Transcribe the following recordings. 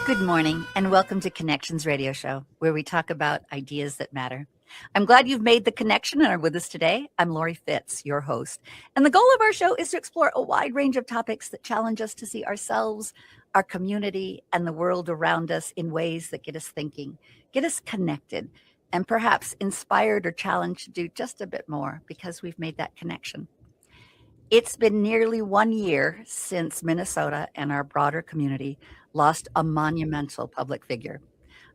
Good morning, and welcome to Connections Radio Show, where we talk about ideas that matter. I'm glad you've made the connection and are with us today. I'm Laurie Fitz, your host. And the goal of our show is to explore a wide range of topics that challenge us to see ourselves, our community, and the world around us in ways that get us thinking, get us connected, and perhaps inspired or challenged to do just a bit more because we've made that connection. It's been nearly 1 year since Minnesota and our broader community lost a monumental public figure.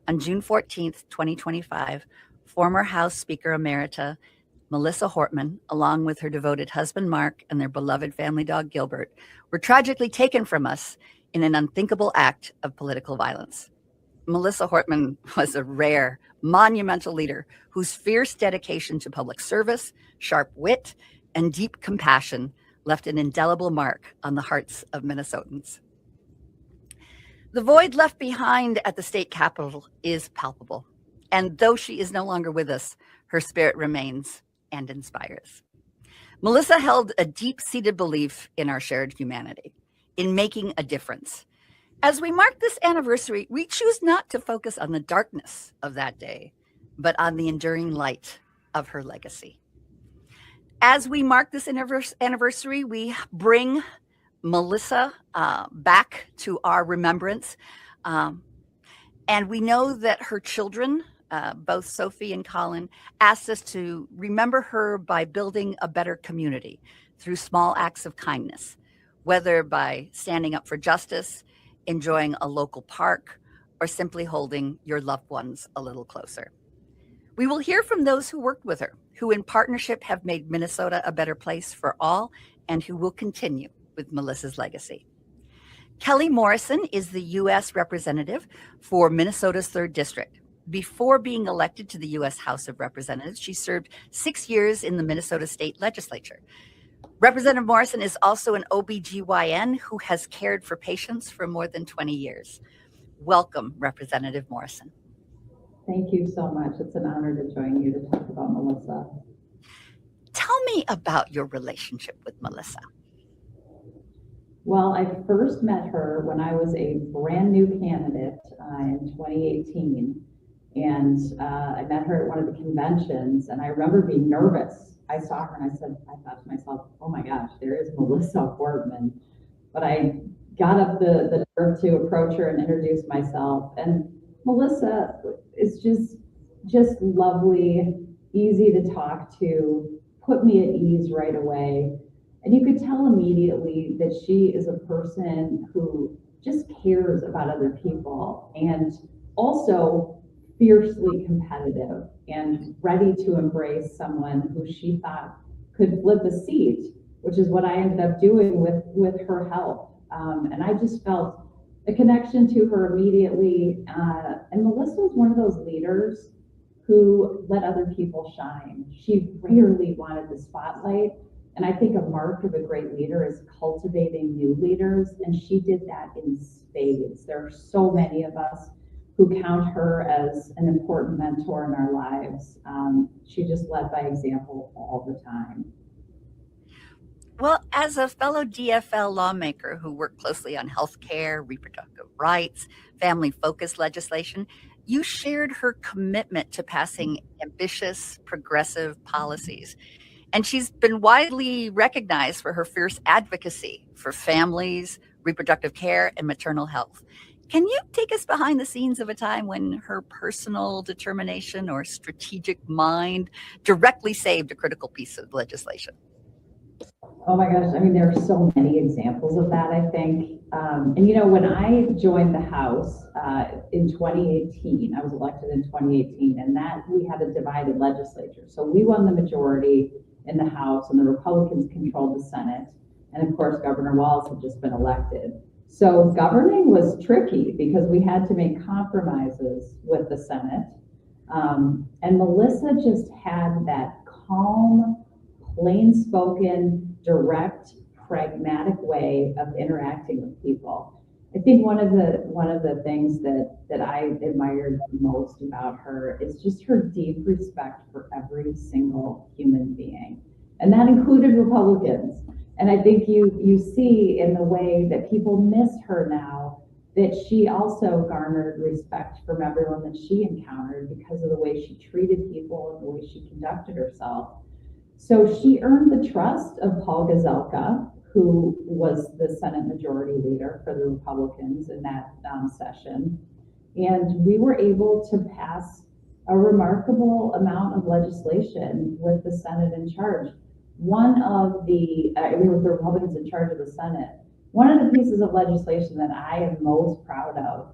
On June 14th, 2025, former House Speaker Emerita Melissa Hortman, along with her devoted husband Mark and their beloved family dog Gilbert, were tragically taken from us in an unthinkable act of political violence. Melissa Hortman was a rare, monumental leader whose fierce dedication to public service, sharp wit, and deep compassion left an indelible mark on the hearts of Minnesotans. The void left behind at the state capitol is palpable, and though she is no longer with us, her spirit remains and inspires. Melissa held a deep-seated belief in our shared humanity, in making a difference. As we mark this anniversary, we choose not to focus on the darkness of that day, but on the enduring light of her legacy. As we mark this anniversary, we bring Melissa back to our remembrance. And we know that her children, both Sophie and Colin, asked us to remember her by building a better community through small acts of kindness, whether by standing up for justice, enjoying a local park, or simply holding your loved ones a little closer. We will hear from those who worked with her, who in partnership have made Minnesota a better place for all, and who will continue with Melissa's legacy. Kelly Morrison is the US Representative for Minnesota's 3rd District. Before being elected to the US House of Representatives, she served 6 years in the Minnesota State Legislature. Representative Morrison is also an OBGYN who has cared for patients for more than 20 years. Welcome, Representative Morrison. Thank you so much. It's an honor to join you to talk about Melissa. Tell me about your relationship with Melissa. Well, I first met her when I was a brand new candidate in 2018. And I met her at one of the conventions, and I remember being nervous. I saw her and I thought to myself, oh my gosh, there is Melissa Hortman. But I got up the nerve to approach her and introduce myself. And Melissa is just lovely, easy to talk to, put me at ease right away. And you could tell immediately that she is a person who just cares about other people and also fiercely competitive and ready to embrace someone who she thought could flip a seat, which is what I ended up doing with her help. And I just felt a connection to her immediately. And Melissa was one of those leaders who let other people shine. She rarely wanted the spotlight. And I think a mark of a great leader is cultivating new leaders. And she did that in spades. There are so many of us who count her as an important mentor in our lives. She just led by example all the time. Well, as a fellow DFL lawmaker who worked closely on health care, reproductive rights, family-focused legislation, you shared her commitment to passing ambitious, progressive policies. And she's been widely recognized for her fierce advocacy for families, reproductive care, and maternal health. Can you take us behind the scenes of a time when her personal determination or strategic mind directly saved a critical piece of legislation? Oh my gosh, I mean, there are so many examples of that, I think. And you know, when I joined the House in 2018, I was elected in 2018, and that we had a divided legislature. So we won the majority in the House, and the Republicans controlled the Senate. And of course, Governor Walz had just been elected. So governing was tricky because we had to make compromises with the Senate. And Melissa just had that calm, plain-spoken, direct, pragmatic way of interacting with people. I think one of the things that I admired most about her is just her deep respect for every single human being, and that included Republicans. And I think you see in the way that people miss her now that she also garnered respect from everyone that she encountered because of the way she treated people and the way she conducted herself. So she earned the trust of Paul Gazelka, who was the Senate Majority Leader for the Republicans in that session. And we were able to pass a remarkable amount of legislation with the Senate in charge. With the Republicans in charge of the Senate. One of the pieces of legislation that I am most proud of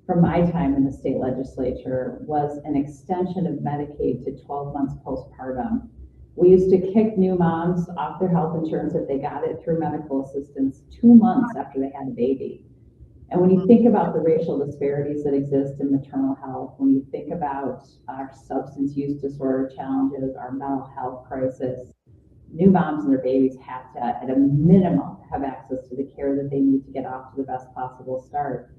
from my time in the state legislature was an extension of Medicaid to 12 months postpartum. We used to kick new moms off their health insurance if they got it through medical assistance 2 months after they had a baby. And when you think about the racial disparities that exist in maternal health, when you think about our substance use disorder challenges, our mental health crisis, new moms and their babies have to, at a minimum, have access to the care that they need to get off to the best possible start.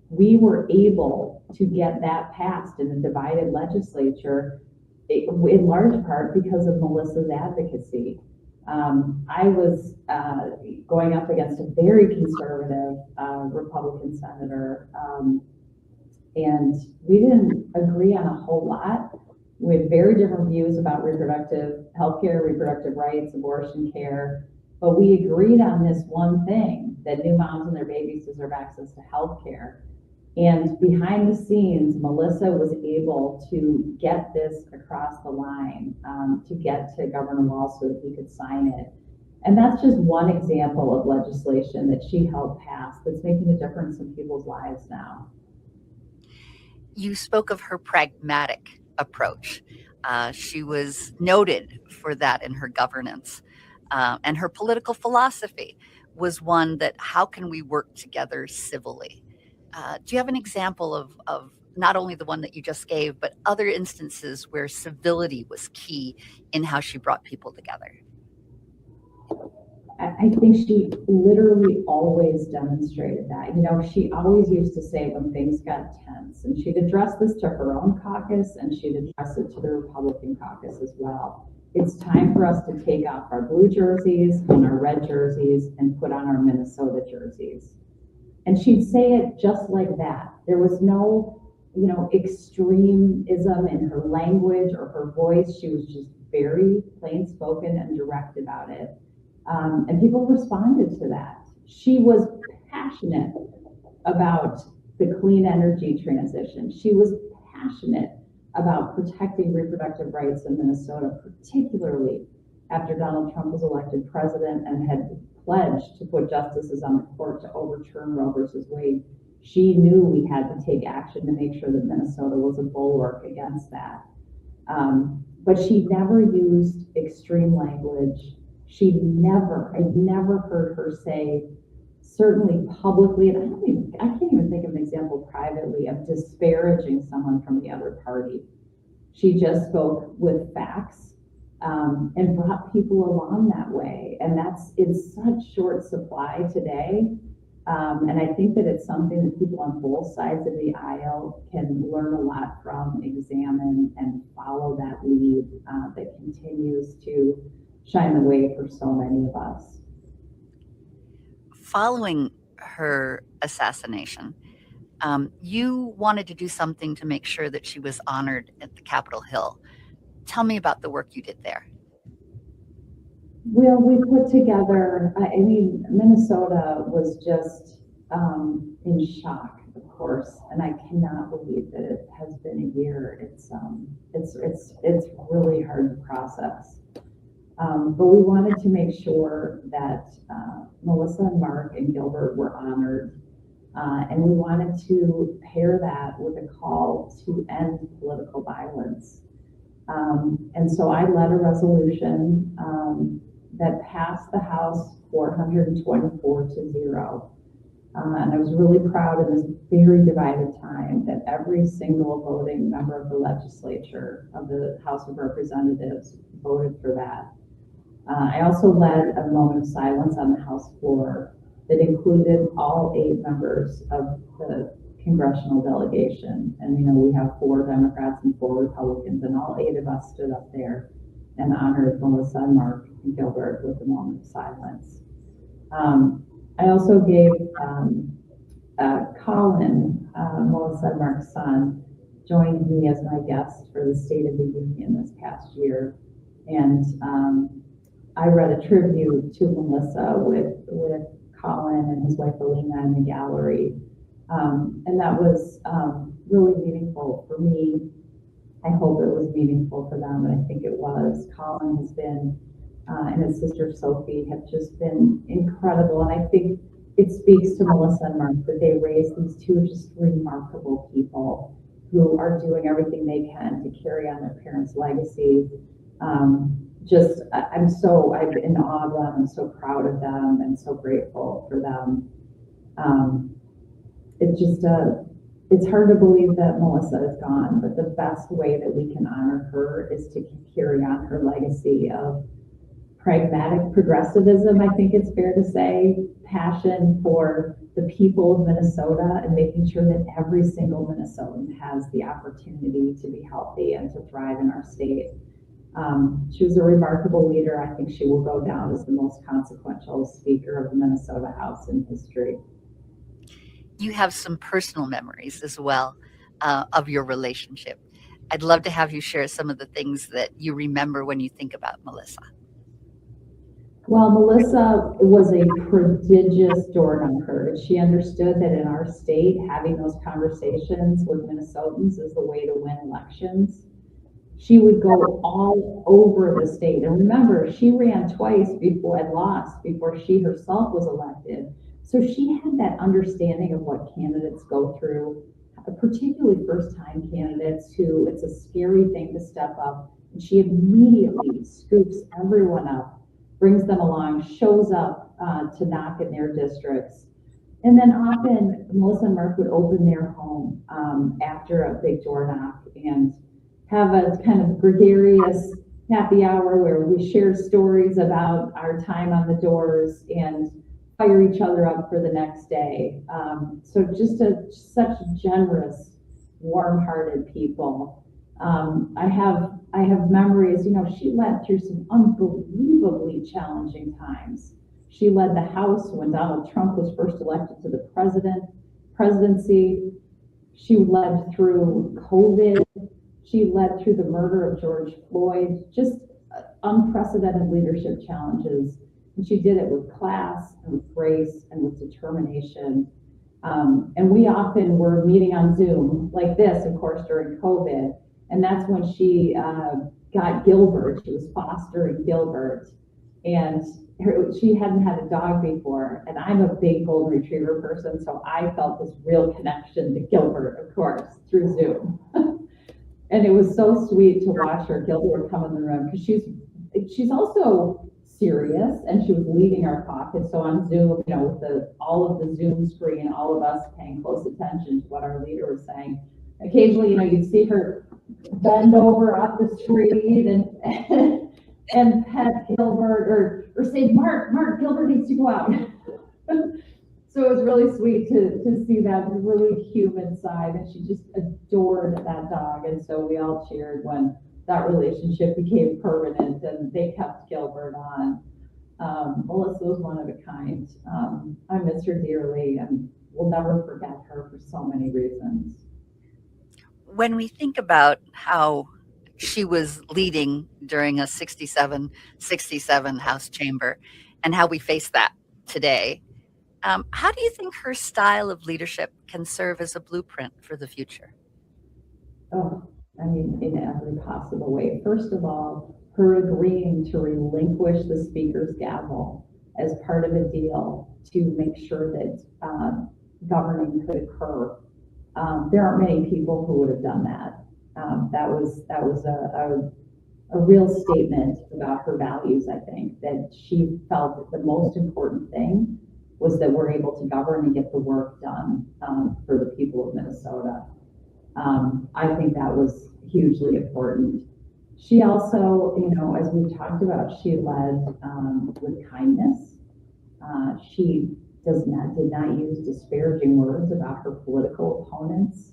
We were able to get that passed in a divided legislature, in large part because of Melissa's advocacy. I was going up against a very conservative Republican senator, and we didn't agree on a whole lot. We had very different views about reproductive health care, reproductive rights, abortion care, but we agreed on this one thing, that new moms and their babies deserve access to health care. And behind the scenes, Melissa was able to get this across the line, to get to Governor Walz so that he could sign it. And that's just one example of legislation that she helped pass that's making a difference in people's lives now. You spoke of her pragmatic approach. She was noted for that in her governance. And her political philosophy was one that, how can we work together civilly? Do you have an example of not only the one that you just gave, but other instances where civility was key in how she brought people together? I think she literally always demonstrated that. You know, she always used to say when things got tense, and she'd address this to her own caucus and she'd address it to the Republican caucus as well. It's time for us to take off our blue jerseys and our red jerseys and put on our Minnesota jerseys. And she'd say it just like that. There was no, extremism in her language or her voice. She was just very plain spoken and direct about it. And people responded to that. She was passionate about the clean energy transition. She was passionate about protecting reproductive rights in Minnesota, particularly after Donald Trump was elected president and had pledged to put justices on the court to overturn Roe versus Wade. She knew we had to take action to make sure that Minnesota was a bulwark against that. But she never used extreme language. I've never heard her say, certainly publicly, and I can't even think of an example privately of disparaging someone from the other party. She just spoke with facts and brought people along that way. And that's in such short supply today. And I think that it's something that people on both sides of the aisle can learn a lot from, examine, and follow that lead that continues to shine the way for so many of us. Following her assassination, you wanted to do something to make sure that she was honored at the Capitol Hill. Tell me about the work you did there. Well, we put together, Minnesota was just in shock, of course, and I cannot believe that it has been a year. It's really hard to process. But we wanted to make sure that Melissa and Mark and Gilbert were honored. And we wanted to pair that with a call to end political violence. And so I led a resolution that passed the House 424-0. And I was really proud in this very divided time that every single voting member of the legislature of the House of Representatives voted for that. I also led a moment of silence on the House floor that included all 8 members of the congressional delegation. And we have 4 Democrats and 4 Republicans, and all 8 of us stood up there and honored Melissa and Mark and Gilbert with a moment of silence. I also gave Colin, Melissa and Mark's son, joined me as my guest for the State of the Union this past year. And I read a tribute to Melissa with Colin and his wife Alina in the gallery. And that was really meaningful for me. I hope it was meaningful for them, and I think it was. Colin has been, and his sister Sophie have just been incredible. And I think it speaks to Melissa and Mark that they raised these two just remarkable people who are doing everything they can to carry on their parents' legacy. I'm in awe of them. I'm so proud of them and so grateful for them. It's hard to believe that Melissa is gone, but the best way that we can honor her is to carry on her legacy of pragmatic progressivism, I think it's fair to say, passion for the people of Minnesota and making sure that every single Minnesotan has the opportunity to be healthy and to thrive in our state. She was a remarkable leader. I think she will go down as the most consequential speaker of the Minnesota House in history. You have some personal memories as well of your relationship. I'd love to have you share some of the things that you remember when you think about Melissa. Well, Melissa was a prodigious door knocker. She understood that in our state, having those conversations with Minnesotans is the way to win elections. She would go all over the state. And remember, she ran twice before and lost before she herself was elected. So she had that understanding of what candidates go through, particularly first-time candidates who it's a scary thing to step up. And she immediately scoops everyone up, brings them along, shows up to knock in their districts. And then often Melissa and Mark would open their home after a big door knock and have a kind of gregarious happy hour where we share stories about our time on the doors and fire each other up for the next day. So just such generous, warm-hearted people. I have memories, she led through some unbelievably challenging times. She led the House when Donald Trump was first elected to the presidency. She led through COVID. She led through the murder of George Floyd, just unprecedented leadership challenges. And she did it with class and with grace and with determination. And we often were meeting on Zoom like this, of course, during COVID. And that's when she got Gilbert. She was fostering Gilbert. And she hadn't had a dog before. And I'm a big golden retriever person, so I felt this real connection to Gilbert, of course, through Zoom. And it was so sweet to watch her. Gilbert would come in the room because she's also serious, and she was leading our caucus. So on Zoom, with all of the Zoom screen, all of us paying close attention to what our leader was saying. Occasionally, you'd see her bend over off the street and pet Gilbert or say, Mark, Gilbert needs to go out. So it was really sweet to see that really human side, and she just adored that dog. And so we all cheered when that relationship became permanent and they kept Gilbert on. Melissa was one of a kind. I miss her dearly and will never forget her for so many reasons. When we think about how she was leading during a 67 House chamber and how we face that today, how do you think her style of leadership can serve as a blueprint for the future? In every possible way. First of all, her agreeing to relinquish the speaker's gavel as part of a deal to make sure that governing could occur. There aren't many people who would have done that. That was a real statement about her values, I think, that she felt that the most important thing was that we're able to govern and get the work done for the people of Minnesota. I think that was hugely important. She also, as we talked about, she led with kindness. She did not use disparaging words about her political opponents.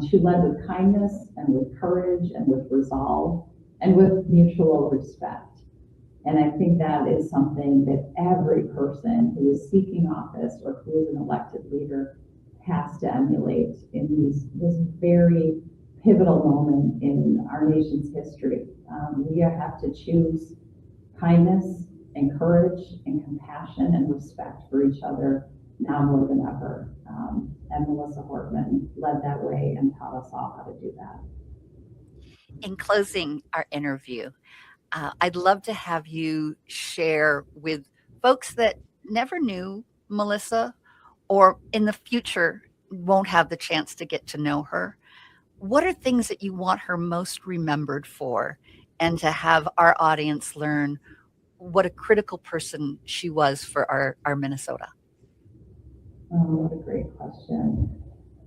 She led with kindness and with courage and with resolve and with mutual respect. And I think that is something that every person who is seeking office or who is an elected leader has to emulate in this very pivotal moment in our nation's history. We have to choose kindness and courage and compassion and respect for each other now more than ever. And Melissa Hortman led that way and taught us all how to do that. In closing our interview, I'd love to have you share with folks that never knew Melissa or in the future won't have the chance to get to know her. What are things that you want her most remembered for, and to have our audience learn what a critical person she was for our Minnesota? Oh, what a great question.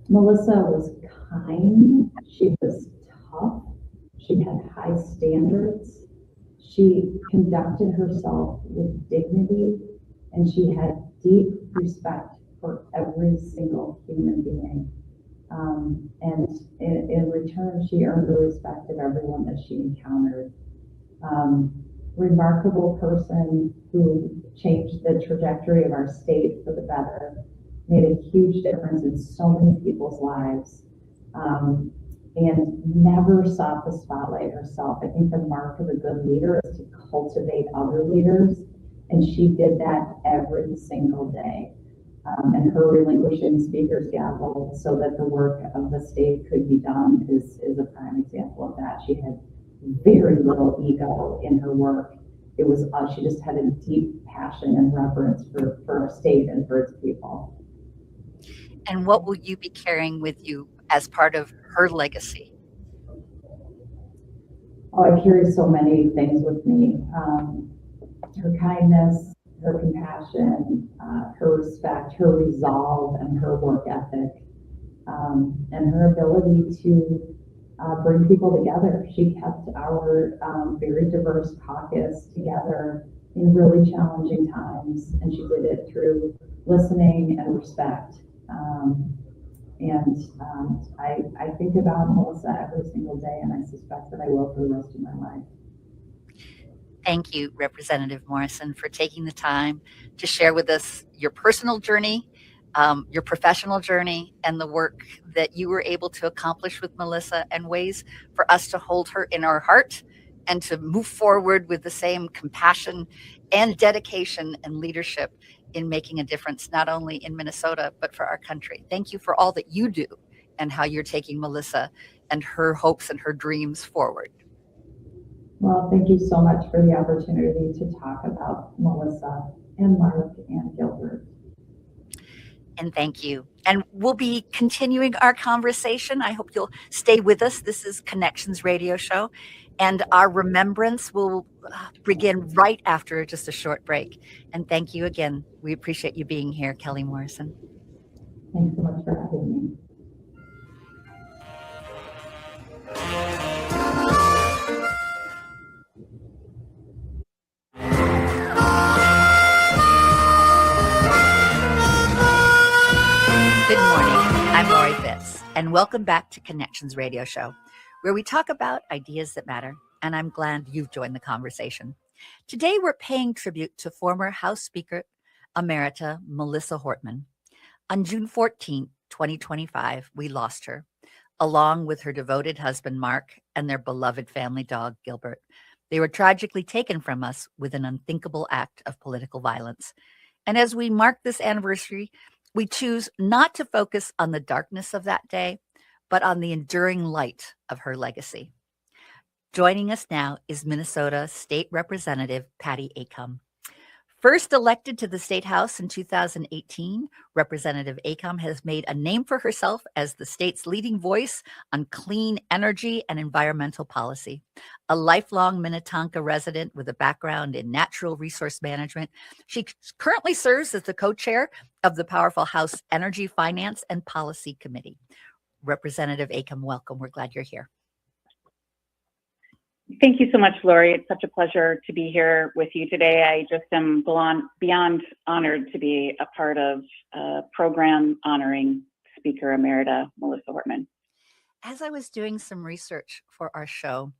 Melissa was kind. She was tough. She had high standards. She conducted herself with dignity, and she had deep respect for every single human being. And in return, she earned the respect of everyone that she encountered. Remarkable person who changed the trajectory of our state for the better, made a huge difference in so many people's lives, and never sought the spotlight herself. I think the mark of a good leader is to cultivate other leaders, and she did that every single day. And her relinquishing speaker's gavel so that the work of the state could be done is a prime example of that. She had very little ego in her work. It was she just had a deep passion and reverence for our state and for its people. And what will you be carrying with you as part of her legacy? Oh, I carry so many things with me. Her kindness, her compassion, her respect, her resolve, and her work ethic, and her ability to bring people together. She kept our very diverse caucus together in really challenging times, and she did it through listening and respect. I think about Melissa every single day, and I suspect that I will for the rest of my life. Thank you, Representative Morrison, for taking the time to share with us your personal journey, your professional journey, and the work that you were able to accomplish with Melissa, and ways for us to hold her in our heart and to move forward with the same compassion and dedication and leadership in making a difference, not only in Minnesota, but for our country. Thank you for all that you do and how you're taking Melissa and her hopes and her dreams forward. Well, thank you so much for the opportunity to talk about Melissa and Mark and Gilbert. And thank you. And we'll be continuing our conversation. I hope you'll stay with us. This is Connections Radio Show, and our remembrance will begin right after just a short break. And thank you again. We appreciate you being here, Kelly Morrison. Thanks so much for having me. Good morning. I'm Laurie Fitz, and welcome back to Connections Radio Show, where we talk about ideas that matter, and I'm glad you've joined the conversation. Today, we're paying tribute to former House Speaker Emerita Melissa Hortman. On June 14, 2025, we lost her, along with her devoted husband, Mark, and their beloved family dog, Gilbert. They were tragically taken from us with an unthinkable act of political violence. And as we mark this anniversary, we choose not to focus on the darkness of that day, but on the enduring light of her legacy. Joining us now is Minnesota State Representative Patty Acomb. First elected to the State House in 2018, Representative Acomb has made a name for herself as the state's leading voice on clean energy and environmental policy. A lifelong Minnetonka resident with a background in natural resource management, she currently serves as the co-chair of the powerful House Energy, Finance, and Policy Committee. Representative Acomb, welcome. We're glad you're here. Thank you so much, Laurie. It's such a pleasure to be here with you today. I just am beyond honored to be a part of a program honoring Speaker Emerita Melissa Hortman. As I was doing some research for our show,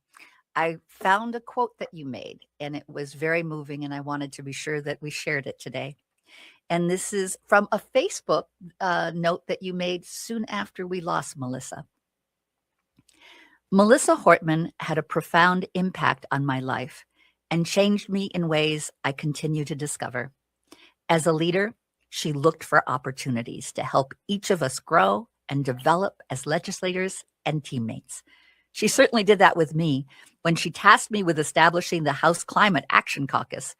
I found a quote that you made, and it was very moving, and I wanted to be sure that we shared it today. And this is from a Facebook note that you made soon after we lost Melissa. Melissa Hortman had a profound impact on my life and changed me in ways I continue to discover. As a leader, she looked for opportunities to help each of us grow and develop as legislators and teammates. She certainly did that with me when she tasked me with establishing the House Climate Action Caucus.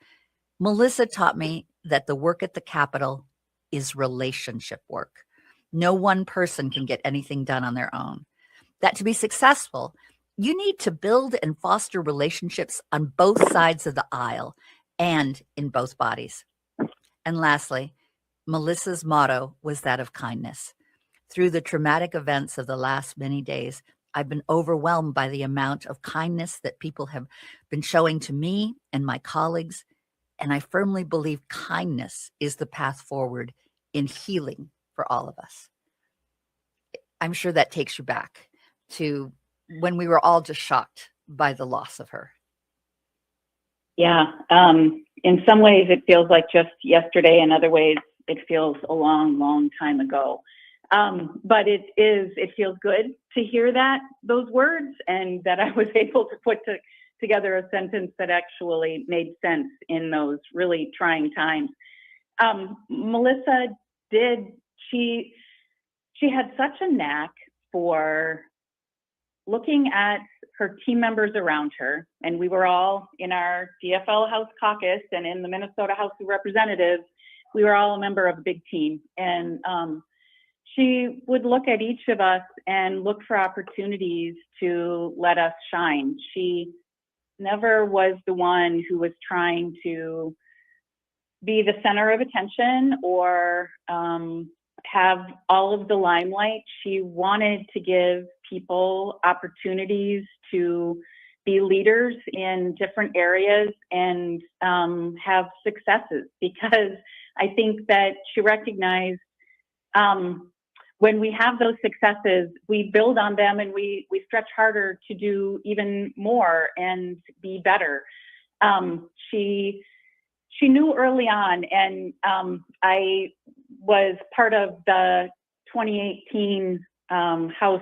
Melissa taught me that the work at the Capitol is relationship work. No one person can get anything done on their own. That to be successful, you need to build and foster relationships on both sides of the aisle and in both bodies. And lastly, Melissa's motto was that of kindness. Through the traumatic events of the last many days, I've been overwhelmed by the amount of kindness that people have been showing to me and my colleagues. And I firmly believe kindness is the path forward in healing for all of us. I'm sure that takes you back to when we were all just shocked by the loss of her. Yeah. In some ways, it feels like just yesterday. In other ways, it feels a long, long time ago. But it feels good to hear those words, and that I was able to put together a sentence that actually made sense in those really trying times. Melissa she had such a knack for looking at her team members around her, and we were all in our DFL House Caucus and in the Minnesota House of Representatives. We were all a member of a big team, and she would look at each of us and look for opportunities to let us shine. She never was the one who was trying to be the center of attention or have all of the limelight. She wanted to give people opportunities to be leaders in different areas and have successes, because I think that she recognized when we have those successes, we build on them and we stretch harder to do even more and be better. She knew early on, and I was part of the 2018 House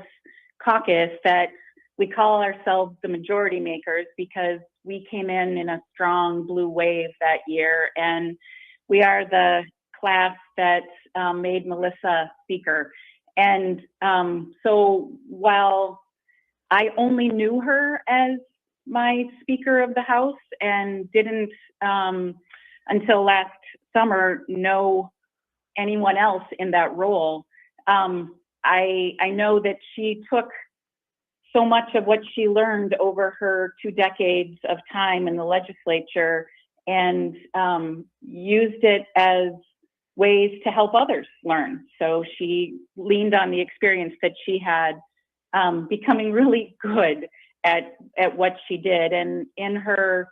Caucus, that we call ourselves the majority makers because we came in a strong blue wave that year, and we are the class that made Melissa Speaker. And so while I only knew her as my Speaker of the House and didn't until last summer know anyone else in that role, I know that she took so much of what she learned over her 2 decades of time in the legislature and used it as ways to help others learn. So she leaned on the experience that she had, becoming really good at what she did. And in her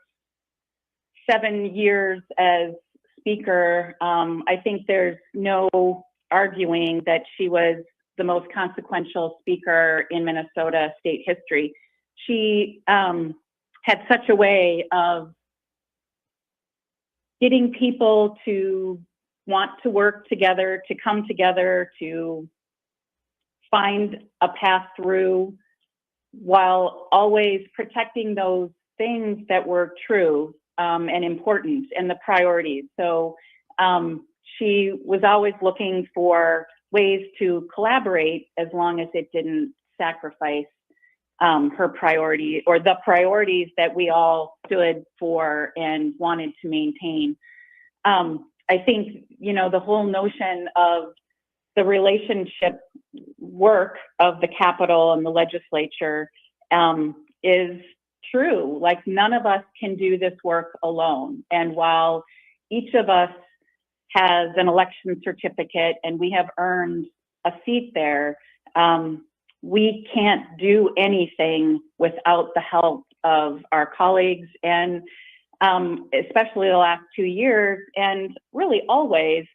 7 years as Speaker, I think there's no arguing that she was the most consequential Speaker in Minnesota state history. She had such a way of getting people to want to work together, to come together, to find a path through, while always protecting those things that were true and important and the priorities. So she was always looking for ways to collaborate as long as it didn't sacrifice her priority or the priorities that we all stood for and wanted to maintain. I think, the whole notion of the relationship work of the Capitol and the legislature is true. Like, none of us can do this work alone. And while each of us has an election certificate and we have earned a seat there, we can't do anything without the help of our colleagues, and especially the last 2 years, and really always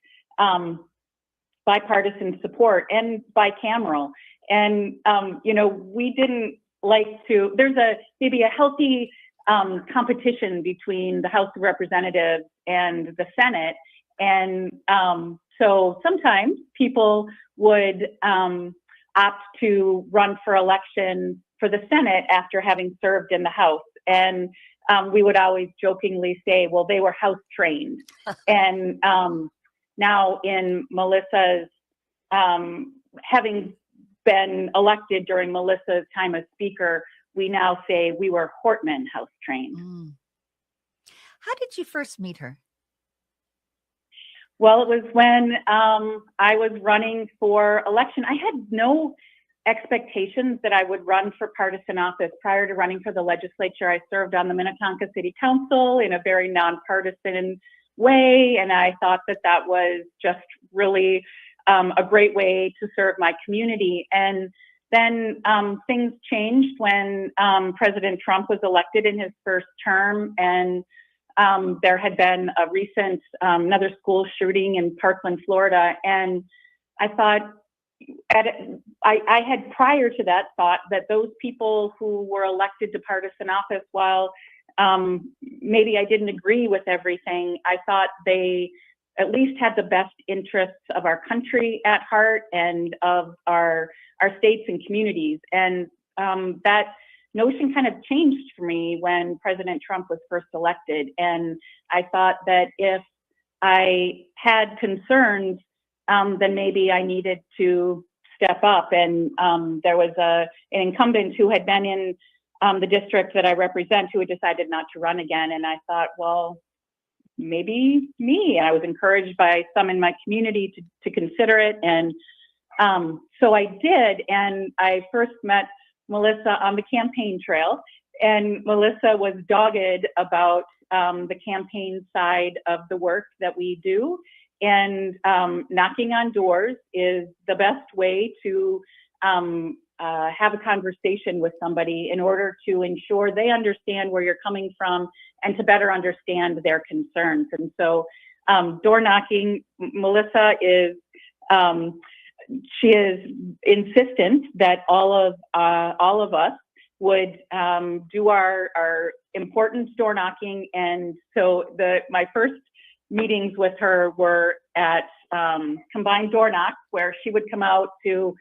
bipartisan support and bicameral. And, we didn't there's maybe a healthy competition between the House of Representatives and the Senate. And so sometimes people would opt to run for election for the Senate after having served in the House. And we would always jokingly say, well, they were House trained. And now in Melissa's, having been elected during Melissa's time as Speaker, we now say we were Hortman House trained. How did you first meet her? Well, it was when I was running for election. I had no expectations that I would run for partisan office. Prior to running for the legislature, I served on the Minnetonka City Council in a very nonpartisan way, and I thought that that was just really a great way to serve my community. And then things changed when President Trump was elected in his first term, and there had been a recent another school shooting in Parkland, Florida, and I thought, I had prior to that thought that those people who were elected to partisan office, while maybe I didn't agree with everything, I thought they at least had the best interests of our country at heart and of our states and communities. And that notion kind of changed for me when President Trump was first elected. And I thought that if I had concerns, then maybe I needed to step up. And there was an incumbent who had been in the district that I represent who had decided not to run again. And I thought, well, maybe me. And I was encouraged by some in my community to consider it. And so I did. And I first met Melissa on the campaign trail. And Melissa was dogged about the campaign side of the work that we do. And knocking on doors is the best way to have a conversation with somebody in order to ensure they understand where you're coming from and to better understand their concerns. And so door knocking, Melissa is, she is insistent that all of us would do our important door knocking. And so my first meetings with her were at combined door knocks, where she would come out to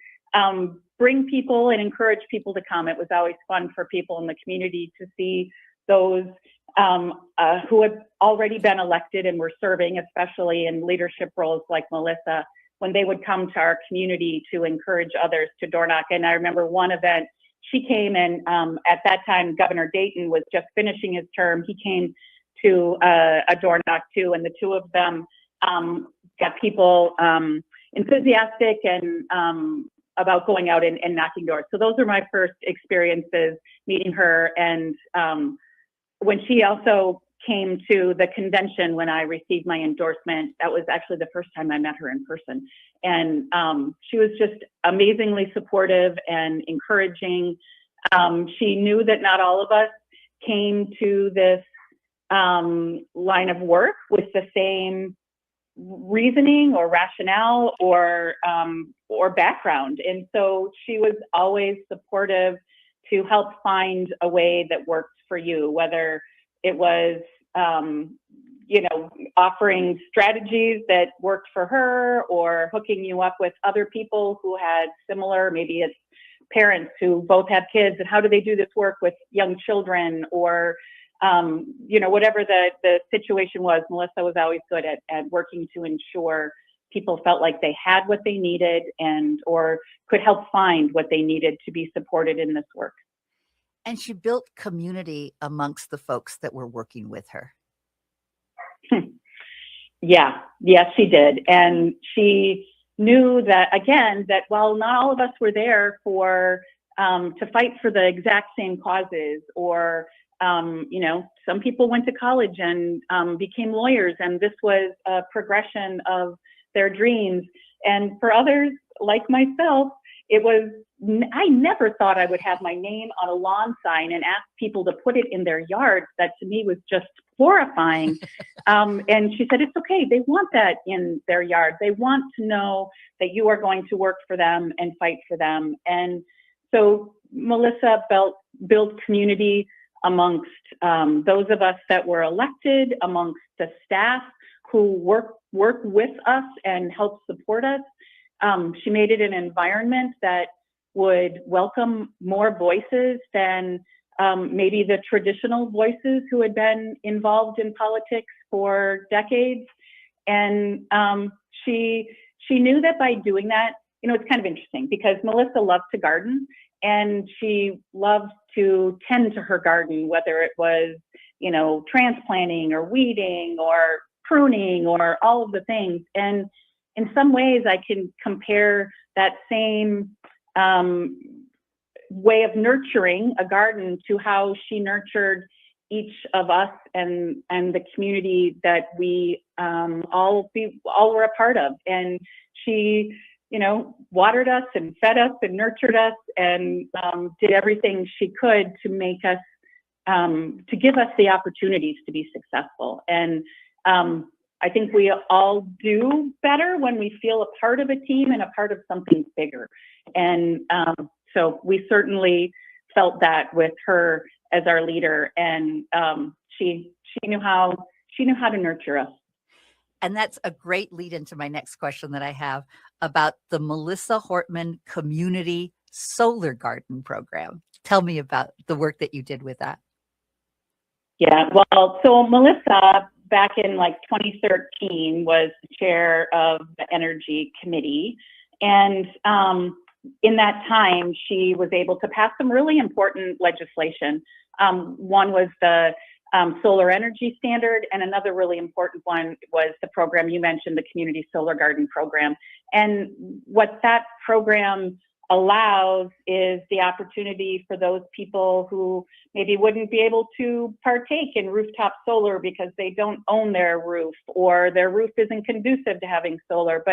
bring people and encourage people to come. It was always fun for people in the community to see those who had already been elected and were serving, especially in leadership roles like Melissa, when they would come to our community to encourage others to door knock. And I remember one event, she came, and at that time, Governor Dayton was just finishing his term. He came to a door knock too, and the two of them got people enthusiastic and about going out and knocking doors. So those were my first experiences meeting her. And when she also came to the convention when I received my endorsement, that was actually the first time I met her in person. And she was just amazingly supportive and encouraging. She knew that not all of us came to this line of work with the same reasoning or rationale or background. And so she was always supportive to help find a way that worked for you, whether it was, offering strategies that worked for her or hooking you up with other people who had similar, maybe it's parents who both have kids and how do they do this work with young children, or whatever the situation was. Melissa was always good at working to ensure people felt like they had what they needed or could help find what they needed to be supported in this work. And she built community amongst the folks that were working with her. Yes, she did. And she knew that, again, that while not all of us were there to fight for the exact same causes, or some people went to college and became lawyers, and this was a progression of their dreams. And for others, like myself, I never thought I would have my name on a lawn sign and ask people to put it in their yards. That to me was just horrifying. And she said, it's okay. They want that in their yard. They want to know that you are going to work for them and fight for them. And so Melissa built community amongst those of us that were elected, amongst the staff who work with us and help support us. She made it an environment that would welcome more voices than maybe the traditional voices who had been involved in politics for decades. And she knew that by doing that, you know, it's kind of interesting because Melissa loved to garden and she loved to tend to her garden, whether it was, you know, transplanting or weeding or pruning or all of the things. And in some ways I can compare that same way of nurturing a garden to how she nurtured each of us and the community that we all were a part of. And she, you know, watered us and fed us and nurtured us and did everything she could to make us, to give us the opportunities to be successful. And I think we all do better when we feel a part of a team and a part of something bigger. And so we certainly felt that with her as our leader, and she knew how to nurture us. And that's a great lead into my next question that I have about the Melissa Hortman Community Solar Garden Program. Tell me about the work that you did with that. Yeah, well, so Melissa, back in like 2013, was the chair of the Energy Committee. And in that time, she was able to pass some really important legislation. One was the solar energy standard, and another really important one was the program you mentioned, the Community Solar Garden Program. And what that program allows is the opportunity for those people who maybe wouldn't be able to partake in rooftop solar because they don't own their roof or their roof isn't conducive to having solar,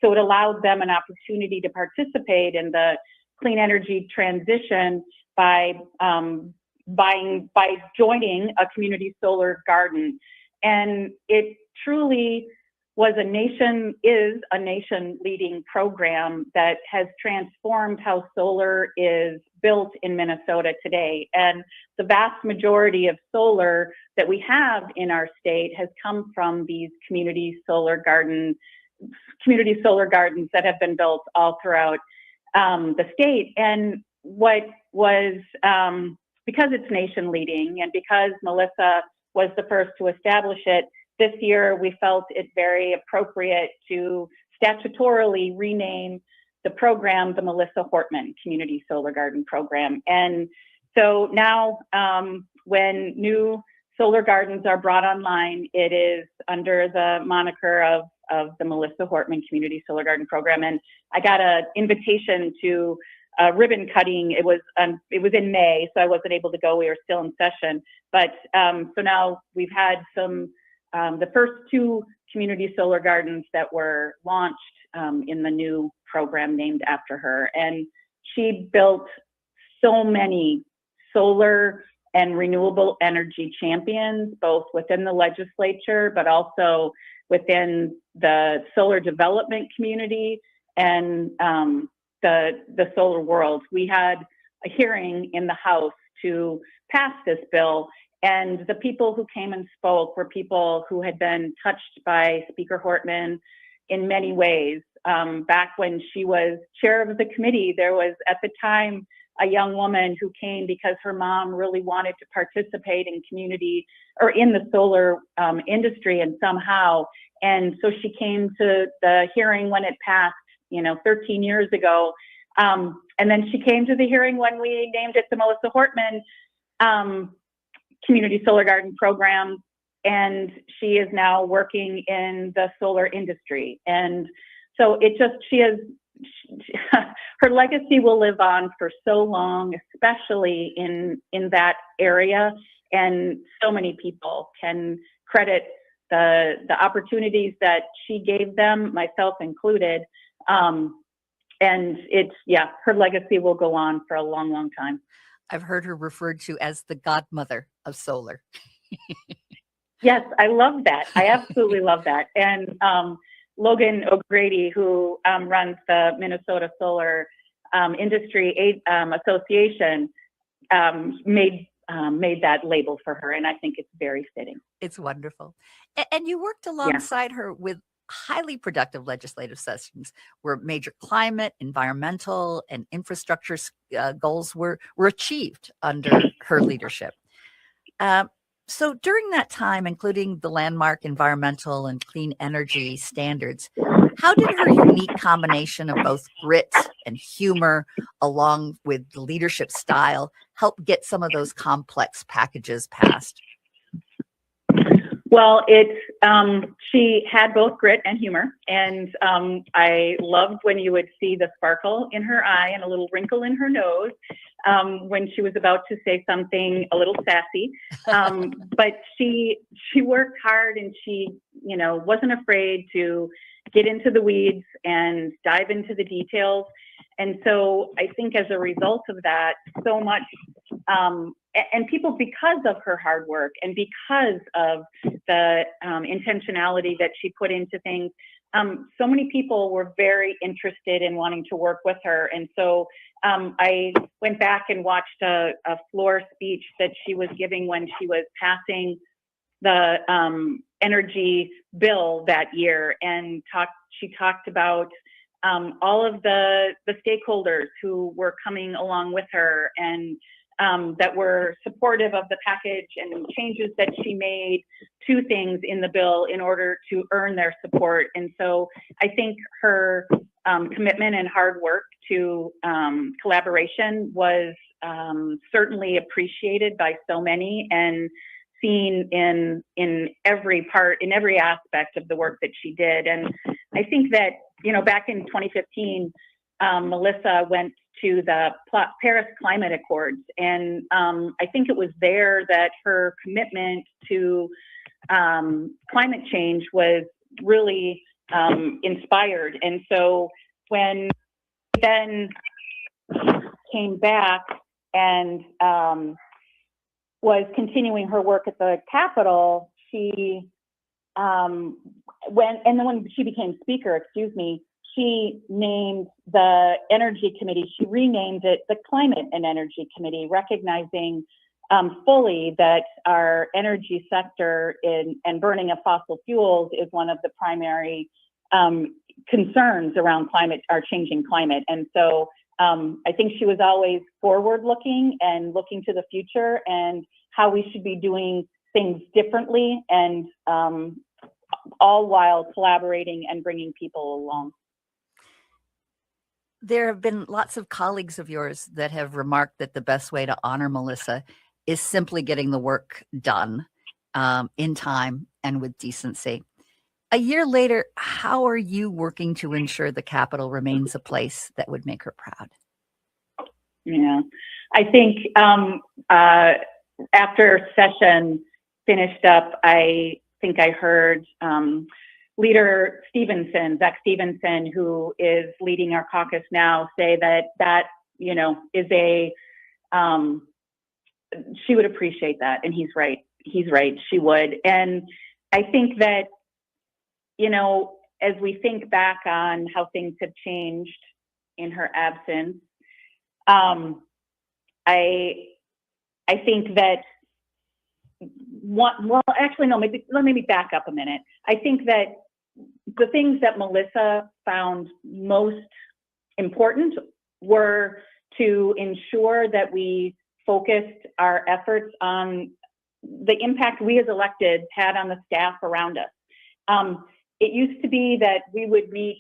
so it allows them an opportunity to participate in the clean energy transition by joining a community solar garden. And it truly is a nation leading program that has transformed how solar is built in Minnesota today. And the vast majority of solar that we have in our state has come from these community solar gardens that have been built all throughout the state. And what was, because it's nation leading and because Melissa was the first to establish it, this year we felt it very appropriate to statutorily rename the program the Melissa Hortman Community Solar Garden Program. And so now when new solar gardens are brought online, it is under the moniker of the Melissa Hortman Community Solar Garden Program. And I got an invitation to ribbon cutting. It was in May, so I wasn't able to go. We were still in session. But so now we've had the first two community solar gardens that were launched in the new program named after her. And she built so many solar and renewable energy champions, both within the legislature, but also within the solar development community and the solar world. We had a hearing in the House to pass this bill, and the people who came and spoke were people who had been touched by Speaker Hortman in many ways. Back when she was chair of the committee, there was at the time a young woman who came because her mom really wanted to participate in community or in the solar industry and somehow. And so she came to the hearing when it passed, 13 years ago. And then she came to the hearing when we named it the Melissa Hortman Community Solar Garden Program. And she is now working in the solar industry. And so her legacy will live on for so long, especially in that area. And so many people can credit the opportunities that she gave them, myself included. And her legacy will go on for a long, long time. I've heard her referred to as the godmother of solar. Yes, I love that. I absolutely love that. And Logan O'Grady, who runs the Minnesota Solar industry association made that label for her, and I think it's very fitting. It's wonderful. And you worked alongside her with highly productive legislative sessions where major climate, environmental, and infrastructure goals were achieved under her leadership. So during that time, including the landmark environmental and clean energy standards, how did her unique combination of both grit and humor, along with the leadership style, help get some of those complex packages passed? Well, she had both grit and humor, and I loved when you would see the sparkle in her eye and a little wrinkle in her nose when she was about to say something a little sassy. But she worked hard, and she, wasn't afraid to get into the weeds and dive into the details. And so I think as a result of that, so much, and people, because of her hard work and because of the intentionality that she put into things, so many people were very interested in wanting to work with her. And so I went back and watched a floor speech that she was giving when she was passing the energy bill that year, and she talked about all of the stakeholders who were coming along with her and that were supportive of the package and changes that she made to things in the bill in order to earn their support. And so I think her commitment and hard work to collaboration was certainly appreciated by so many and seen in every aspect of the work that she did. And I think that, back in 2015, Melissa went to the Paris Climate Accords, and I think it was there that her commitment to climate change was really inspired. And so when she then came back and was continuing her work at the Capitol, she when she became speaker, she named the Energy Committee, she renamed it the Climate and Energy Committee, recognizing fully that our energy sector and burning of fossil fuels is one of the primary concerns around our changing climate. And so I think she was always forward-looking and looking to the future and how we should be doing things differently, and all while collaborating and bringing people along. There have been lots of colleagues of yours that have remarked that the best way to honor Melissa is simply getting the work done in time and with decency. A year later, how are you working to ensure the Capitol remains a place that would make her proud? Yeah, I think after session finished up, I think I heard Leader Zack Stephenson, who is leading our caucus now, say that is she would appreciate that, and he's right. She would. And I think that, as we think back on how things have changed in her absence, I think that let me back up a minute. I think that the things that Melissa found most important were to ensure that we focused our efforts on the impact we as elected had on the staff around us. It used to be that we would meet,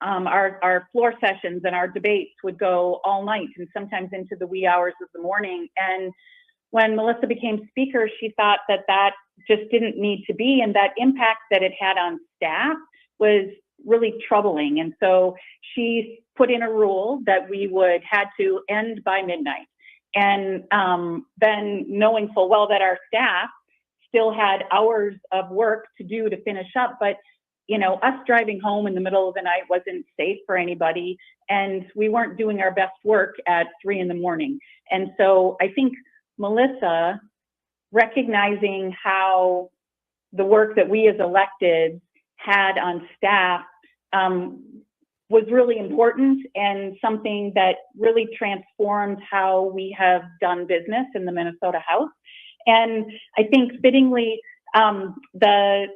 our floor sessions and our debates would go all night and sometimes into the wee hours of the morning. And when Melissa became speaker, she thought that just didn't need to be, and that impact that it had on staff was really troubling. And so she put in a rule that we had to end by midnight. And then knowing full well that our staff still had hours of work to do to finish up, but us driving home in the middle of the night wasn't safe for anybody, and we weren't doing our best work at 3 a.m. And so I think Melissa, recognizing how the work that we as elected had on staff, was really important and something that really transformed how we have done business in the Minnesota House. And I think fittingly, the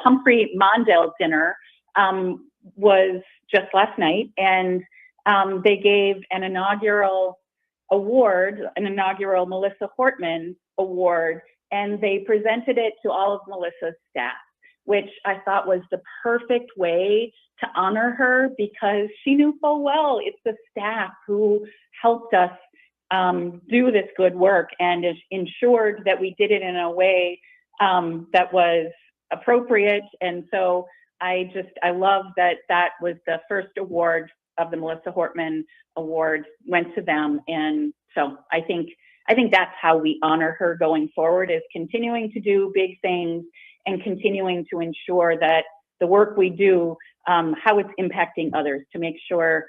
Humphrey Mondale dinner was just last night, and they gave an inaugural award, an inaugural Melissa Hortman award, and they presented it to all of Melissa's staff, which I thought was the perfect way to honor her, because she knew full well it's the staff who helped us do this good work and ensured that we did it in a way that was appropriate. And so I love that that was the first award of the Melissa Hortman Award went to them. And so I think that's how we honor her going forward, is continuing to do big things and continuing to ensure that the work we do, how it's impacting others, to make sure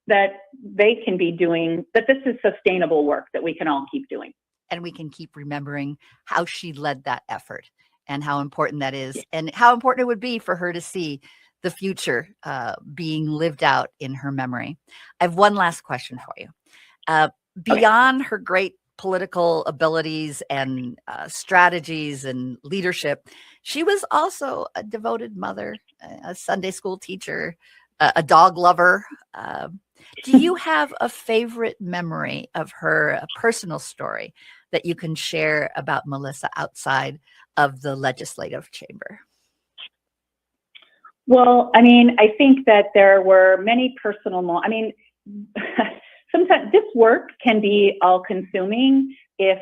that they can be doing, that this is sustainable work that we can all keep doing. And we can keep remembering how she led that effort and how important that is, and how important it would be for her to see the future being lived out in her memory. I have one last question for you. Beyond her great political abilities and strategies and leadership, she was also a devoted mother, a Sunday school teacher, a dog lover. Do you have a favorite memory of her, a personal story that you can share about Melissa outside of the legislative chamber? Well, I mean, I think that there were many personal moments. I mean, sometimes this work can be all-consuming if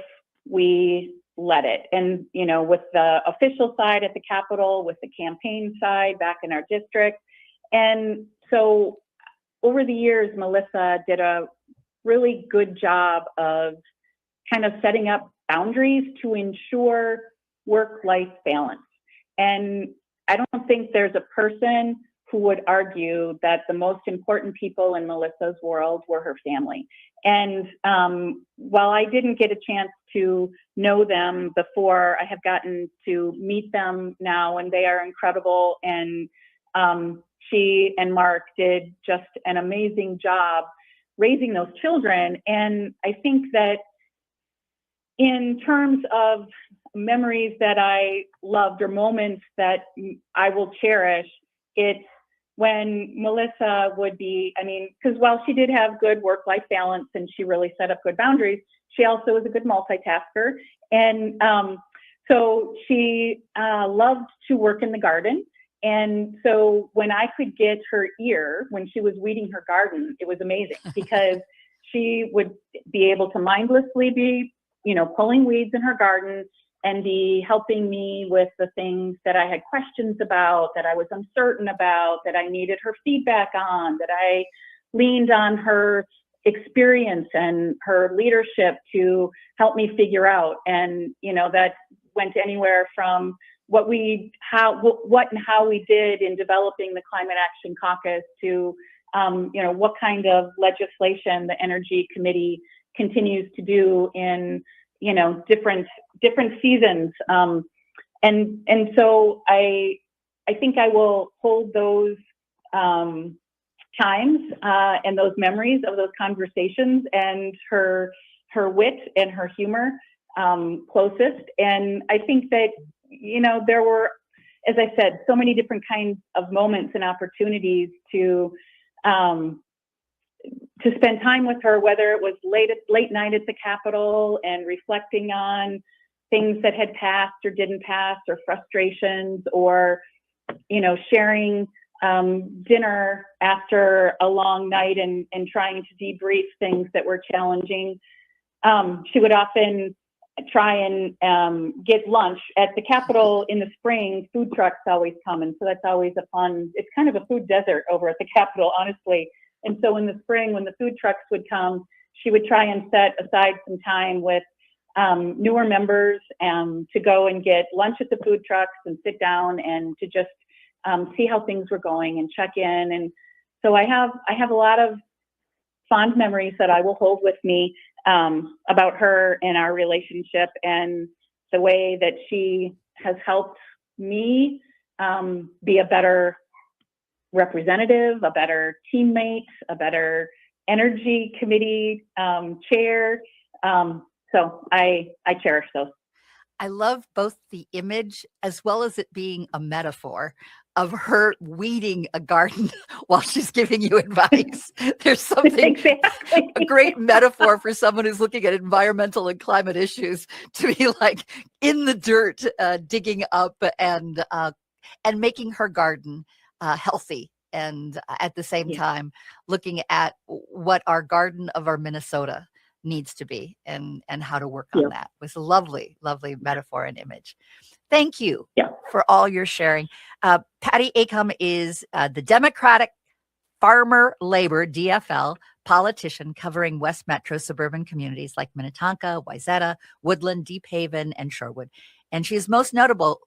we let it. And, you know, with the official side at the Capitol, with the campaign side back in our district. And so over the years, Melissa did a really good job of kind of setting up boundaries to ensure work-life balance. And I don't think there's a person who would argue that the most important people in Melissa's world were her family. And while I didn't get a chance to know them before, I have gotten to meet them now, and they are incredible. And she and Mark did just an amazing job raising those children. And I think that in terms of memories that I loved or moments that I will cherish, it's when Melissa would be, I mean, because while she did have good work-life balance and she really set up good boundaries, she also was a good multitasker. And so she loved to work in the garden. And so when I could get her ear, when she was weeding her garden, it was amazing, because she would be able to mindlessly be, you know, pulling weeds in her garden and be helping me with the things that I had questions about, that I was uncertain about, that I needed her feedback on, that I leaned on her experience and her leadership to help me figure out. And, you know, that went anywhere from what and how we did in developing the Climate Action Caucus to, you know, what kind of legislation the Energy Committee continues to do in, you know, different seasons. And so I think I will hold those times and those memories of those conversations and her wit and her humor closest. And I think that, you know, there were, as I said, so many different kinds of moments and opportunities to spend time with her, whether it was late night at the Capitol and reflecting on things that had passed or didn't pass, or frustrations, or, you know, sharing dinner after a long night and trying to debrief things that were challenging. She would often try and get lunch at the Capitol in the spring. Food trucks always come, and so that's always a fun, it's kind of a food desert over at the Capitol, honestly. And so in the spring, when the food trucks would come, she would try and set aside some time with newer members to go and get lunch at the food trucks and sit down and to just see how things were going and check in. And so I have a lot of fond memories that I will hold with me about her and our relationship, and the way that she has helped me be a better representative, a better teammate, a better energy committee chair. So I cherish those. I love both the image as well as it being a metaphor of her weeding a garden while she's giving you advice. There's something, Exactly. a great metaphor for someone who's looking at environmental and climate issues to be like in the dirt, digging up and making her garden healthy. And at the same time, looking at what our garden of our Minnesota needs to be and how to work on that. It was a lovely, lovely metaphor and image. Thank you for all your sharing. Patty Acomb is the Democratic Farmer Labor, DFL, politician covering West Metro suburban communities like Minnetonka, Wayzata, Woodland, Deep Haven, and Shorewood. And she is most notable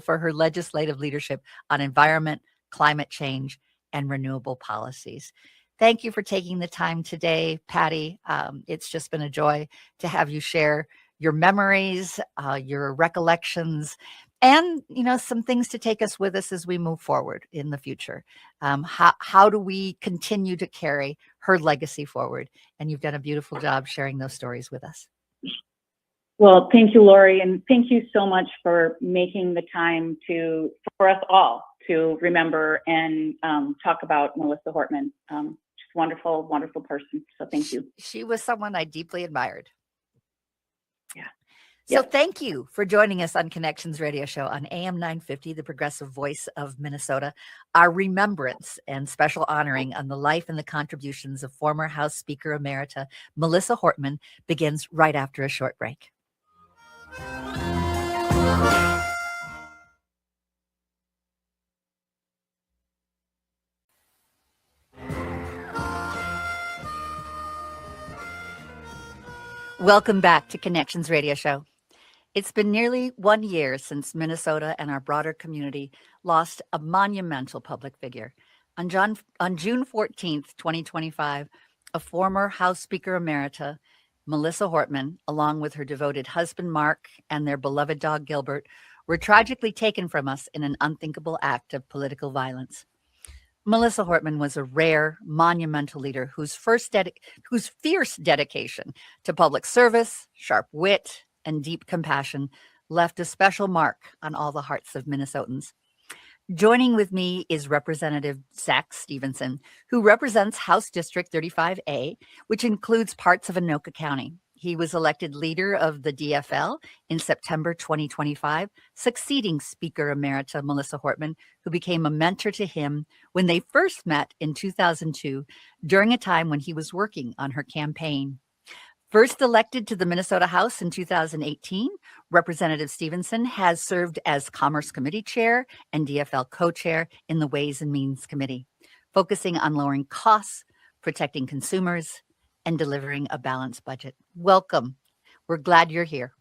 for her legislative leadership on environment, climate change, and renewable policies. Thank you for taking the time today, Patty. It's just been a joy to have you share your memories, your recollections, and some things to take us with us as we move forward in the future. How do we continue to carry her legacy forward? And you've done a beautiful job sharing those stories with us. Well, thank you, Laurie, and thank you so much for making the time for us all to remember and talk about Melissa Hortman. She's a wonderful, wonderful person. So thank you. She was someone I deeply admired. Yeah. So thank you for joining us on Connections Radio Show on AM 950, the progressive voice of Minnesota. Our remembrance and special honoring on the life and the contributions of former House Speaker Emerita Melissa Hortman begins right after a short break. Welcome back to Connections Radio Show. It's been nearly 1 year since Minnesota and our broader community lost a monumental public figure. On June 14th, 2025, a former House Speaker Emerita, Melissa Hortman, along with her devoted husband, Mark, and their beloved dog, Gilbert, were tragically taken from us in an unthinkable act of political violence. Melissa Hortman was a rare, monumental leader whose fierce dedication to public service, sharp wit, and deep compassion left a special mark on all the hearts of Minnesotans. Joining with me is Representative Zack Stephenson, who represents House District 35A, which includes parts of Anoka County. He was elected leader of the DFL in September 2025, succeeding Speaker Emerita Melissa Hortman, who became a mentor to him when they first met in 2002 during a time when he was working on her campaign. First elected to the Minnesota House in 2018, Representative Stephenson has served as Commerce Committee Chair and DFL Co-Chair in the Ways and Means Committee, focusing on lowering costs, protecting consumers, and delivering a balanced budget. Welcome. We're glad you're here.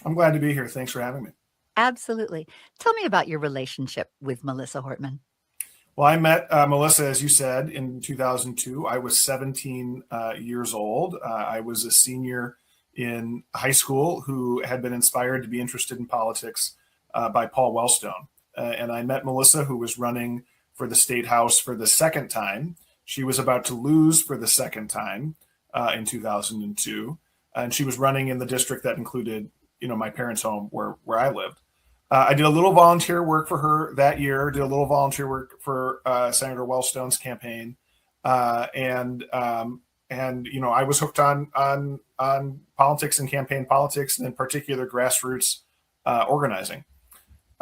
I'm glad to be here. Thanks for having me. Absolutely. Tell me about your relationship with Melissa Hortman. Well, I met Melissa, as you said, in 2002. I was 17 years old. I was a senior in high school who had been inspired to be interested in politics by Paul Wellstone. And I met Melissa, who was running for the state house for the second time. She was about to lose for the second time in 2002. And she was running in the district that included, my parents' home where I lived. I did a little volunteer work for her that year, did a little volunteer work for Senator Wellstone's campaign. And I was hooked on politics and campaign politics, and in particular grassroots organizing.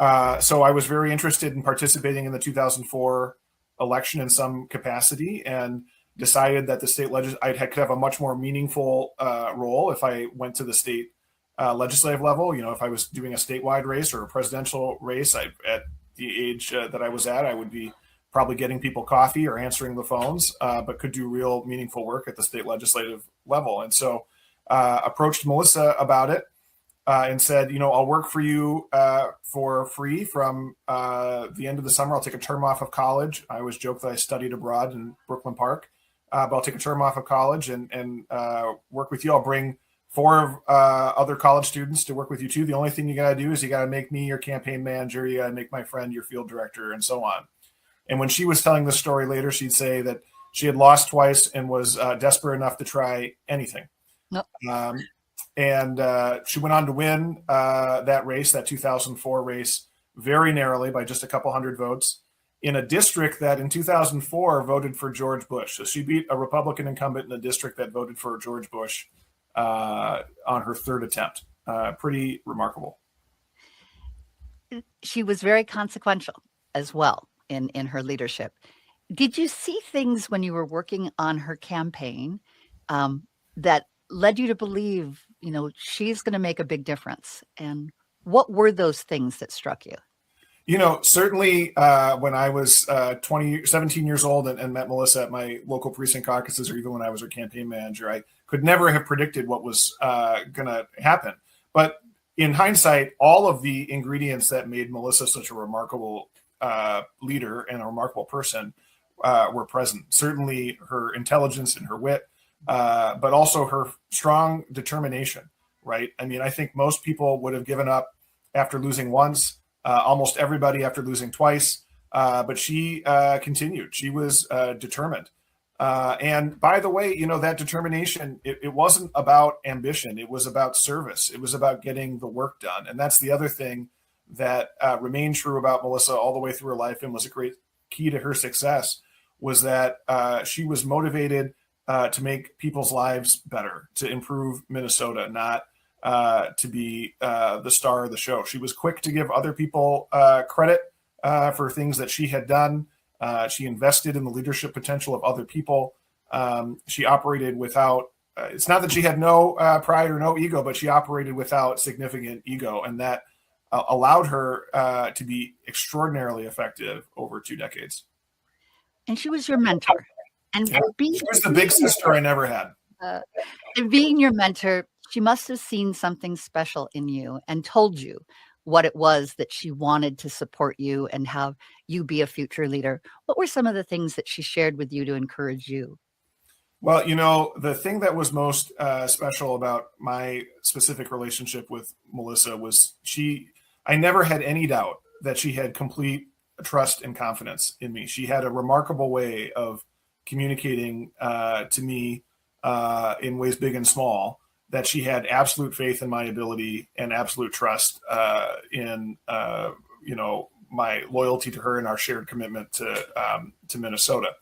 So I was very interested in participating in the 2004 election in some capacity, and decided that the state I could have a much more meaningful role if I went to the state legislative level. If I was doing a statewide race or a presidential race, at the age that I was at, I would be probably getting people coffee or answering the phones, but could do real meaningful work at the state legislative level. And so approached Melissa about it and said, I'll work for you for free from the end of the summer. I'll take a term off of college. I always joke that I studied abroad in Brooklyn Park, but I'll take a term off of college and work with you. I'll bring 4 other college students to work with you too. The only thing you got to do is you got to make me your campaign manager. You got to make my friend your field director, and so on. And when she was telling the story later, she'd say that she had lost twice and was desperate enough to try anything. Nope. And she went on to win that race, that 2004 race, very narrowly by just a couple hundred votes in a district that in 2004 voted for George Bush. So she beat a Republican incumbent in a district that voted for George Bush on her 3rd attempt. Pretty remarkable. She was very consequential as well in her leadership. Did you see things when you were working on her campaign that led you to believe, she's going to make a big difference? And what were those things that struck you? Certainly when I was 17 years old and met Melissa at my local precinct caucuses, or even when I was her campaign manager, I could never have predicted what was going to happen. But in hindsight, all of the ingredients that made Melissa such a remarkable leader and a remarkable person were present. Certainly her intelligence and her wit, but also her strong determination, right? I mean, I think most people would have given up after losing once, almost everybody after losing twice, but she continued. She was determined. And by the way, that determination, it wasn't about ambition. It was about service. It was about getting the work done. And that's the other thing that remained true about Melissa all the way through her life and was a great key to her success, was that she was motivated to make people's lives better, to improve Minnesota, not to be the star of the show. She was quick to give other people credit for things that she had done. She invested in the leadership potential of other people. She operated without, it's not that she had no pride or no ego, but she operated without significant ego. And that allowed her to be extraordinarily effective over 2 decades. And she was your mentor. And she was the big sister I never had. And being your mentor, she must have seen something special in you and told you what it was that she wanted to support you and have you be a future leader. What were some of the things that she shared with you to encourage you? Well, the thing that was most special about my specific relationship with Melissa was I never had any doubt that she had complete trust and confidence in me. She had a remarkable way of communicating to me in ways big and small, that she had absolute faith in my ability and absolute trust in my loyalty to her and our shared commitment to Minnesota.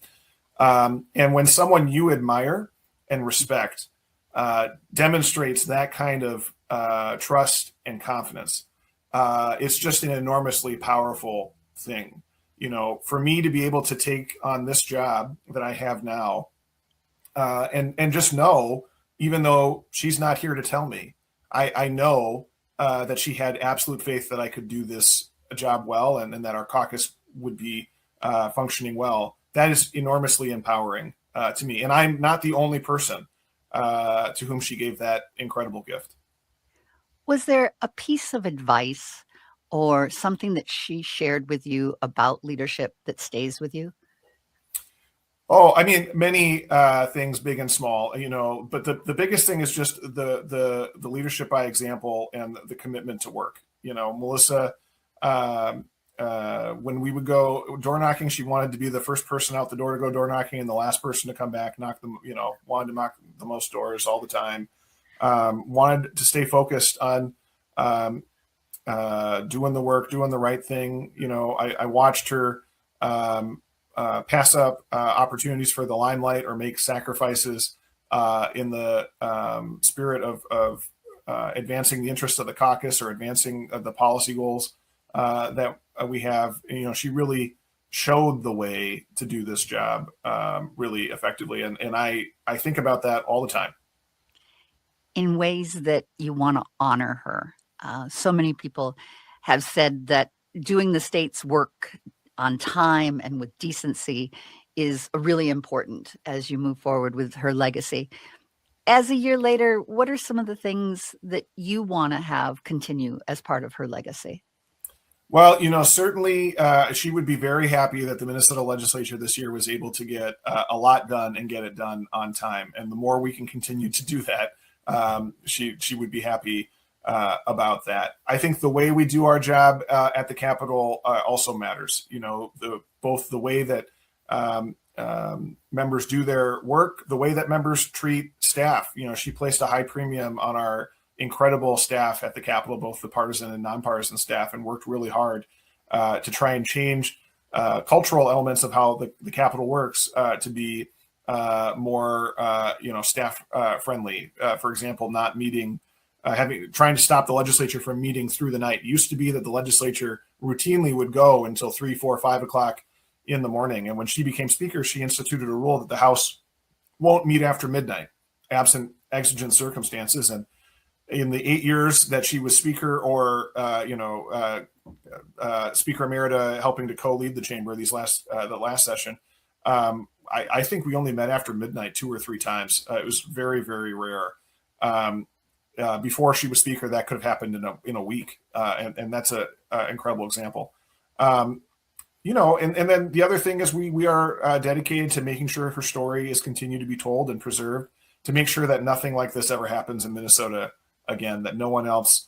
And when someone you admire and respect demonstrates that kind of trust and confidence, it's just an enormously powerful thing. For me to be able to take on this job that I have now, and just know, even though she's not here to tell me, I know that she had absolute faith that I could do this job well, and that our caucus would be functioning well. That is enormously empowering to me. And I'm not the only person to whom she gave that incredible gift. Was there a piece of advice or something that she shared with you about leadership that stays with you? Oh, I mean, many things, big and small, but the biggest thing is just the leadership by example and the commitment to work. Melissa, when we would go door knocking, she wanted to be the first person out the door to go door knocking and the last person to come back, wanted to knock the most doors all the time. Wanted to stay focused on doing the work, doing the right thing. I watched her pass up opportunities for the limelight or make sacrifices in the spirit of advancing the interests of the caucus or advancing the policy goals that we have. She really showed the way to do this job really effectively. And I think about that all the time. In ways that you want to honor her. So many people have said that doing the state's work on time and with decency is really important as you move forward with her legacy. As a year later, what are some of the things that you want to have continue as part of her legacy? Well, certainly she would be very happy that the Minnesota legislature this year was able to get a lot done and get it done on time. And the more we can continue to do that, she would be happy about that. I think the way we do our job at the Capitol also matters. Both the way that members do their work, the way that members treat staff. She placed a high premium on our incredible staff at the Capitol, both the partisan and nonpartisan staff, and worked really hard to try and change cultural elements of how the Capitol works to be more, staff friendly. For example, not meeting, trying to stop the legislature from meeting through the night. It used to be that the legislature routinely would go until 3, 4, 5 o'clock in the morning. And when she became speaker, she instituted a rule that the House won't meet after midnight, absent exigent circumstances. And in the 8 years that she was speaker, or Speaker Emerita, helping to co-lead the chamber the last session, I think we only met after midnight 2 or 3 times. It was very, very rare. Before she was speaker, that could have happened in a week, and that's an incredible example. And then the other thing is we are dedicated to making sure her story is continued to be told and preserved, to make sure that nothing like this ever happens in Minnesota again, that no one else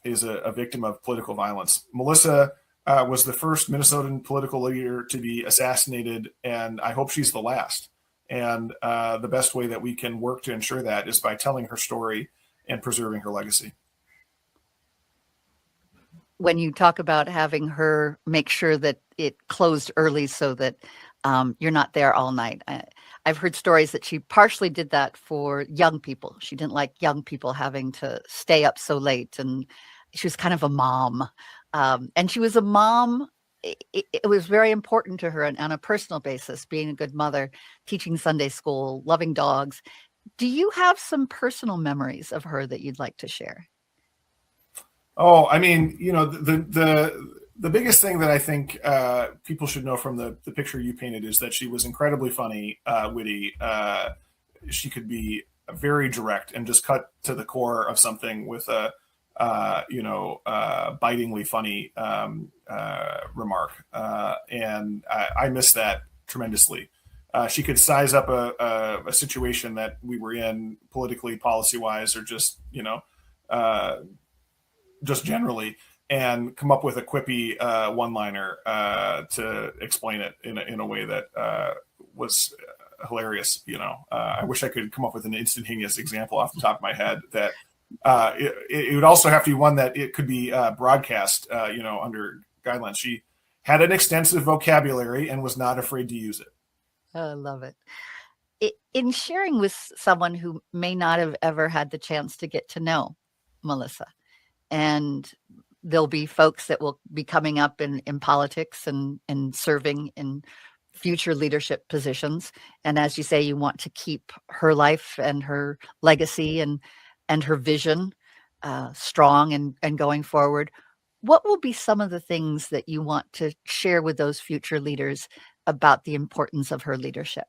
is a victim of political violence. Melissa was the first Minnesotan political leader to be assassinated, and I hope she's the last. And the best way that we can work to ensure that is by telling her story and preserving her legacy. When you talk about having her make sure that it closed early so that you're not there all night, I've heard stories that she partially did that for young people. She didn't like young people having to stay up so late, and she was kind of a mom. And she was a mom. It was very important to her on a personal basis, being a good mother, teaching Sunday school, loving dogs. Do you have some personal memories of her that you'd like to share? Oh, I mean, the biggest thing that I think people should know from the picture you painted is that she was incredibly funny, witty. She could be very direct and just cut to the core of something with a bitingly funny remark. And I miss that tremendously. She could size up a situation that we were in politically, policy-wise, or just generally, and come up with a quippy one-liner to explain it in a way that was hilarious. I wish I could come up with an instantaneous example off the top of my head that it would also have to be one that it could be broadcast, under guidelines. She had an extensive vocabulary and was not afraid to use it. I love it. In sharing with someone who may not have ever had the chance to get to know Melissa, and there'll be folks that will be coming up in politics and serving in future leadership positions. And as you say, you want to keep her life and her legacy and her vision strong and going forward. What will be some of the things that you want to share with those future leaders about the importance of her leadership?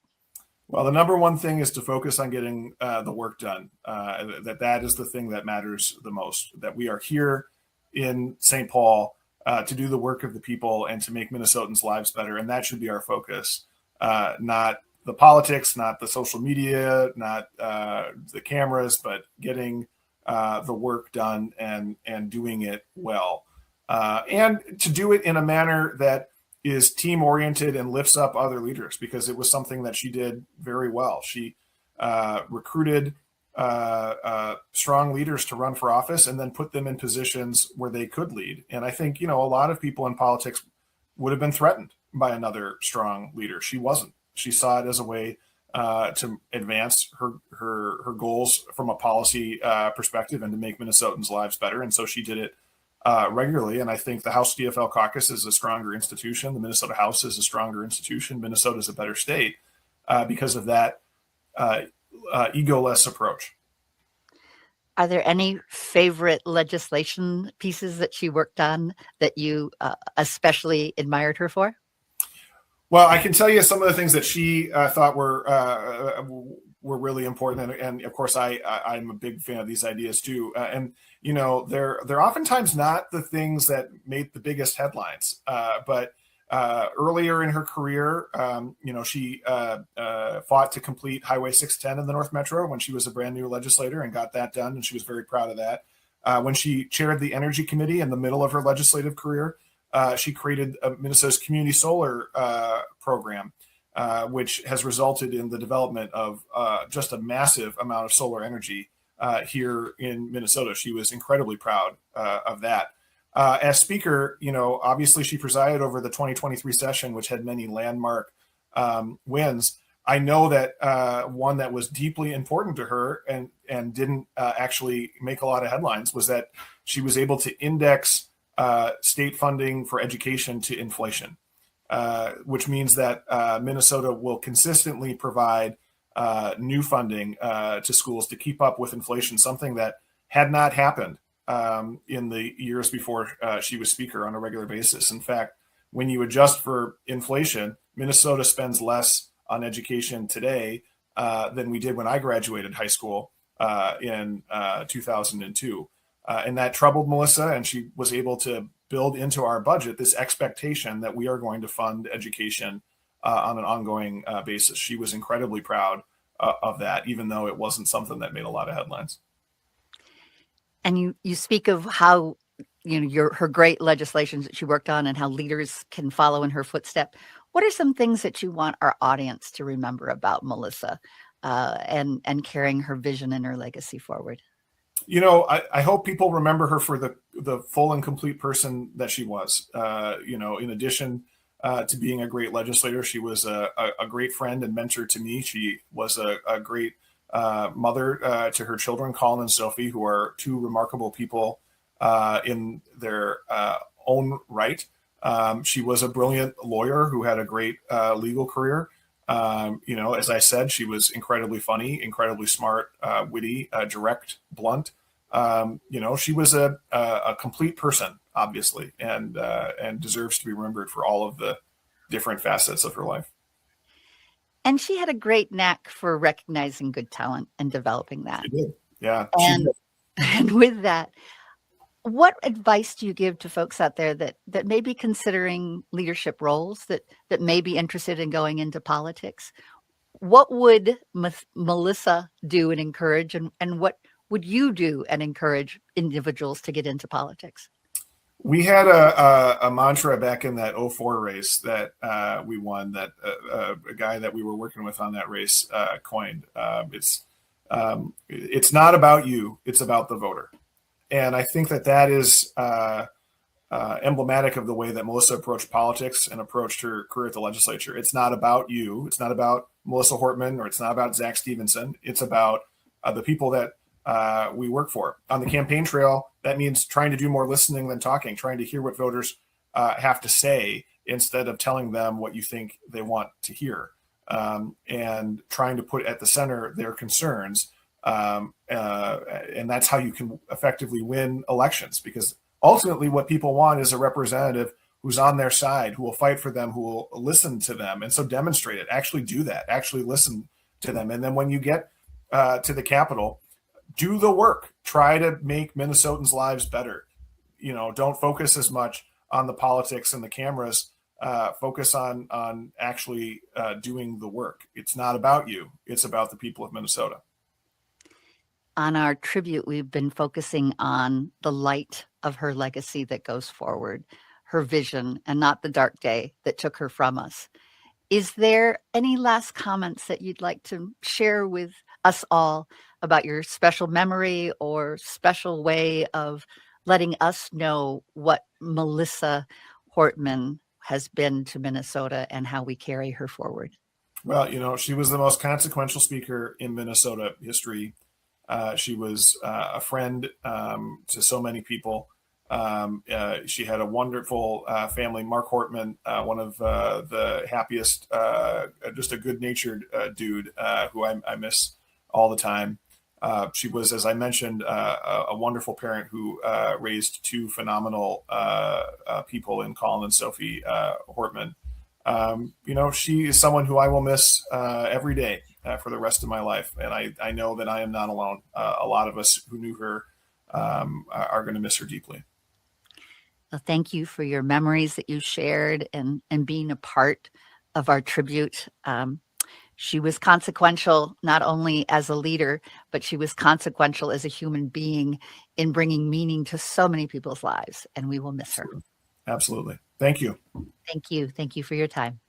Well, the number one thing is to focus on getting the work done. That is the thing that matters the most, that we are here in St. Paul to do the work of the people and to make Minnesotans' lives better. And that should be our focus, not the politics, not the social media, not the cameras, but getting the work done and doing it well. And to do it in a manner that is team oriented and lifts up other leaders, because it was something that she did very well. She recruited strong leaders to run for office and then put them in positions where they could lead. And I think, a lot of people in politics would have been threatened by another strong leader. She wasn't. She saw it as a way to advance her goals from a policy perspective and to make Minnesotans' lives better. And so she did it regularly. And I think the House DFL Caucus is a stronger institution. The Minnesota House is a stronger institution. Minnesota is a better state because of that egoless approach. Are there any favorite legislation pieces that she worked on that you especially admired her for? Well, I can tell you some of the things that she thought were really important, and of course, I'm a big fan of these ideas too. And they're oftentimes not the things that made the biggest headlines, but Earlier in her career, she fought to complete Highway 610 in the North Metro when she was a brand new legislator and got that done, and she was very proud of that. When she chaired the Energy Committee in the middle of her legislative career, she created Minnesota's community solar program, which has resulted in the development of just a massive amount of solar energy here in Minnesota. She was incredibly proud of that. As Speaker, obviously she presided over the 2023 session, which had many landmark wins. I know that one that was deeply important to her and didn't actually make a lot of headlines was that she was able to index state funding for education to inflation, which means that Minnesota will consistently provide new funding to schools to keep up with inflation, something that had not happened in the years before she was Speaker on a regular basis. In fact, when you adjust for inflation, Minnesota spends less on education today than we did when I graduated high school in 2002. And that troubled Melissa, and she was able to build into our budget this expectation that we are going to fund education on an ongoing basis. She was incredibly proud of that, even though it wasn't something that made a lot of headlines. And you speak of how her great legislations that she worked on and how leaders can follow in her footstep. What are some things that you want our audience to remember about Melissa and carrying her vision and her legacy forward? I hope people remember her for the full and complete person that she was. In addition to being a great legislator, she was a great friend and mentor to me. She was a great mother to her children, Colin and Sophie, who are two remarkable people in their own right. She was a brilliant lawyer who had a great legal career. As I said, she was incredibly funny, incredibly smart, witty, direct, blunt. She was a complete person, obviously, and deserves to be remembered for all of the different facets of her life. And she had a great knack for recognizing good talent and developing that. She did. Yeah. And with that, what advice do you give to folks out there that may be considering leadership roles, that may be interested in going into politics? What would Melissa do and encourage, and what would you do and encourage individuals to get into politics? We had a mantra back in that 04 race that we won, that a guy that we were working with on that race coined. It's not about you, it's about the voter. And I think that is emblematic of the way that Melissa approached politics and approached her career at the legislature. It's not about you. It's not about Melissa Hortman, or it's not about Zack Stephenson. It's about the people that we work for. On the campaign trail, that means trying to do more listening than talking, trying to hear what voters have to say instead of telling them what you think they want to hear, and trying to put at the center their concerns. And that's how you can effectively win elections, because ultimately what people want is a representative who's on their side, who will fight for them, who will listen to them. And so demonstrate it, actually do that, actually listen to them. And then when you get to the Capitol, do the work, try to make Minnesotans' lives better. Don't focus as much on the politics and the cameras, focus on actually doing the work. It's not about you, it's about the people of Minnesota. On our tribute, we've been focusing on the light of her legacy that goes forward, her vision, and not the dark day that took her from us. Is there any last comments that you'd like to share with us all about your special memory or special way of letting us know what Melissa Hortman has been to Minnesota and how we carry her forward? Well, she was the most consequential speaker in Minnesota history. She was a friend to so many people. She had a wonderful family. Mark Hortman, one of the happiest, just a good-natured dude who I miss all the time. She was, as I mentioned, a wonderful parent who raised two phenomenal people in Colin and Sophie Hortman. She is someone who I will miss every day for the rest of my life. And I know that I am not alone. A lot of us who knew her are going to miss her deeply. Well, thank you for your memories that you shared and being a part of our tribute. She was consequential not only as a leader, but she was consequential as a human being in bringing meaning to so many people's lives, and we will miss her. Absolutely. Thank you. Thank you. Thank you for your time.